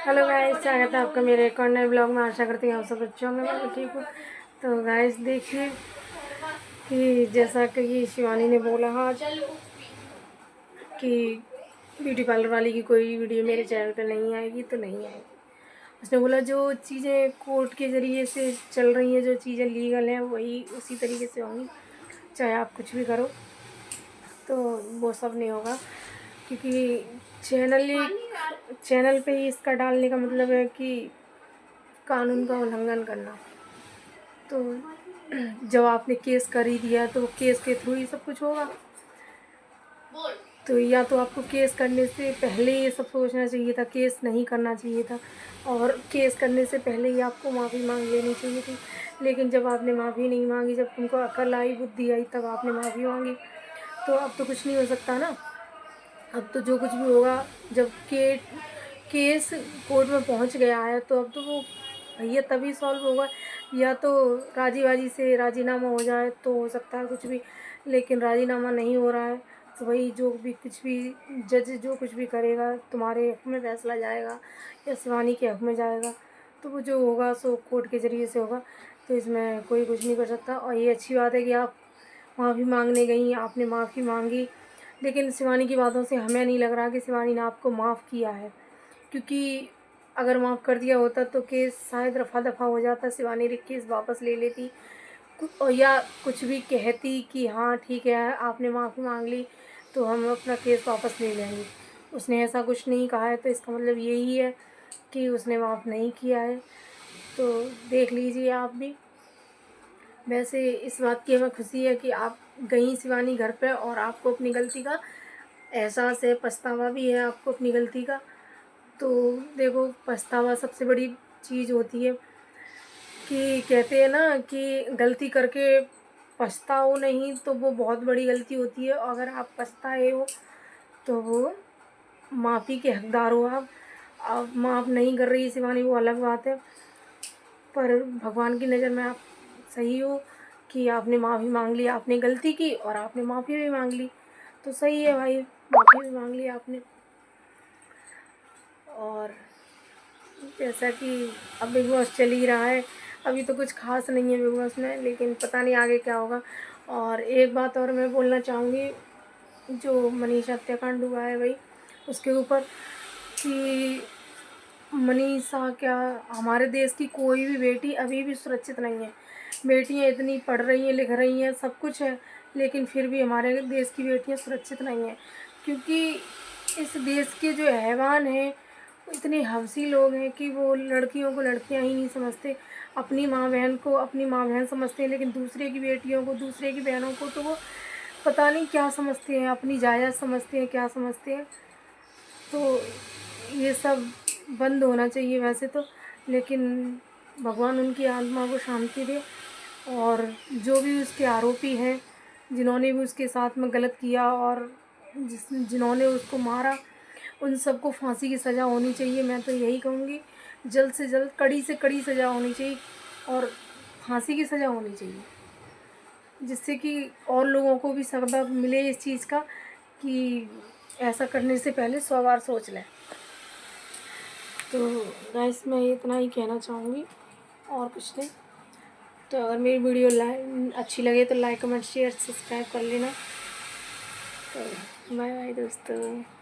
Hello guys, स्वागत है आपका मेरे एक और नए ब्लॉग में। आशा करती हूँ आप सब अच्छे होंगे, मैं भी ठीक हूँ। तो गाइस देखिए कि जैसा कि शिवानी ने बोला आज कि ब्यूटी पार्लर वाली की कोई वीडियो मेरे चैनल पे नहीं आएगी तो नहीं आएगी। उसने बोला जो चीज़ें कोर्ट के ज़रिए से चल रही हैं, जो चीज़ें लीगल हैं वही उसी तरीके से होंगी, चाहे आप कुछ भी करो। तो वो सब नहीं होगा क्योंकि चैनल पे ही इसका डालने का मतलब है कि कानून का उल्लंघन करना। तो जब आपने केस कर ही दिया तो केस के थ्रू ही सब कुछ होगा। तो या तो आपको केस करने से पहले ये सब सोचना चाहिए था, केस नहीं करना चाहिए था, और केस करने से पहले ही आपको माफ़ी मांग लेनी चाहिए थी। लेकिन जब आपने माफ़ी नहीं मांगी, जब तुमको अकल आई, बुद्धि आई, तब आपने माफ़ी मांगी। तो अब तो कुछ नहीं हो सकता ना। अब तो जो कुछ भी होगा, जब केस कोर्ट में पहुंच गया है तो अब तो वो भैया तभी सॉल्व होगा। या तो राजी बाजी से राजीनामा हो जाए तो हो सकता है कुछ भी, लेकिन राजीनामा नहीं हो रहा है तो वही जो भी कुछ भी जज जो कुछ भी करेगा तुम्हारे हक में फैसला जाएगा या शिवानी के हक में जाएगा। तो वो जो होगा सो कोर्ट के ज़रिए से होगा। तो इसमें कोई कुछ नहीं कर सकता। और ये अच्छी बात है कि आप माफ़ी मांगने गई, आपने माफ़ी मांगी। लेकिन शिवानी की बातों से हमें नहीं लग रहा कि शिवानी ने आपको माफ़ किया है, क्योंकि अगर माफ़ कर दिया होता तो केस शायद रफा दफ़ा हो जाता, शिवानी केस वापस ले लेती और या कुछ भी कहती कि हाँ ठीक है आपने माफ़ी मांग ली तो हम अपना केस वापस ले लेंगे। उसने ऐसा कुछ नहीं कहा है, तो इसका मतलब यही है कि उसने माफ़ नहीं किया है। तो देख लीजिए आप भी। वैसे इस बात की हमें खुशी है कि आप गई शिवानी घर पे और आपको अपनी गलती का एहसास है, पछतावा भी है आपको अपनी गलती का। तो देखो, पछतावा सबसे बड़ी चीज़ होती है कि कहते हैं ना कि गलती करके पछताओ नहीं तो वो बहुत बड़ी गलती होती है। और अगर आप पछताए हो तो वो माफ़ी के हकदार हो आप माफ़ नहीं कर रही शिवानी, वो अलग बात है, पर भगवान की नज़र में आप सही हो कि आपने माफ़ी मांग ली, आपने गलती की और आपने माफ़ी भी मांग ली। तो सही है भाई, माफ़ी भी मांग ली आपने। और जैसा कि अब बिग बॉस चल ही रहा है, अभी तो कुछ खास नहीं है बिग बॉस में, लेकिन पता नहीं आगे क्या होगा। और एक बात और मैं बोलना चाहूँगी, जो मनीषा हत्याकांड हुआ है भाई उसके ऊपर, कि मनीषा क्या, हमारे देश की कोई भी बेटी अभी भी सुरक्षित नहीं है। बेटियां इतनी पढ़ रही हैं, लिख रही हैं, सब कुछ है, लेकिन फिर भी हमारे देश की बेटियां सुरक्षित नहीं हैं, क्योंकि इस देश के जो हैवान हैं इतने हवसी लोग हैं कि वो लड़कियों को लड़कियां ही नहीं समझते, अपनी माँ बहन को अपनी माँ बहन समझते हैं, लेकिन दूसरे की बेटियों को, दूसरे की बहनों को तो वो पता नहीं क्या समझते हैं, अपनी जायज़ समझते हैं, क्या समझते हैं। तो ये सब बंद होना चाहिए वैसे तो, लेकिन भगवान उनकी आत्मा को शांति दे। और जो भी उसके आरोपी हैं, जिन्होंने भी उसके साथ में गलत किया और जिन्होंने उसको मारा, उन सबको फांसी की सज़ा होनी चाहिए। मैं तो यही कहूँगी, जल्द से जल्द कड़ी से कड़ी सज़ा होनी चाहिए और फांसी की सज़ा होनी चाहिए, जिससे कि और लोगों को भी सबक मिले इस चीज़ का कि ऐसा करने से पहले 100 बार सोच लें। तो गाइस मैं इतना ही कहना चाहूँगी और कुछ नहीं। तो अगर मेरी वीडियो अच्छी लगे तो लाइक कमेंट शेयर सब्सक्राइब कर लेना। तो बाय बाय दोस्तों।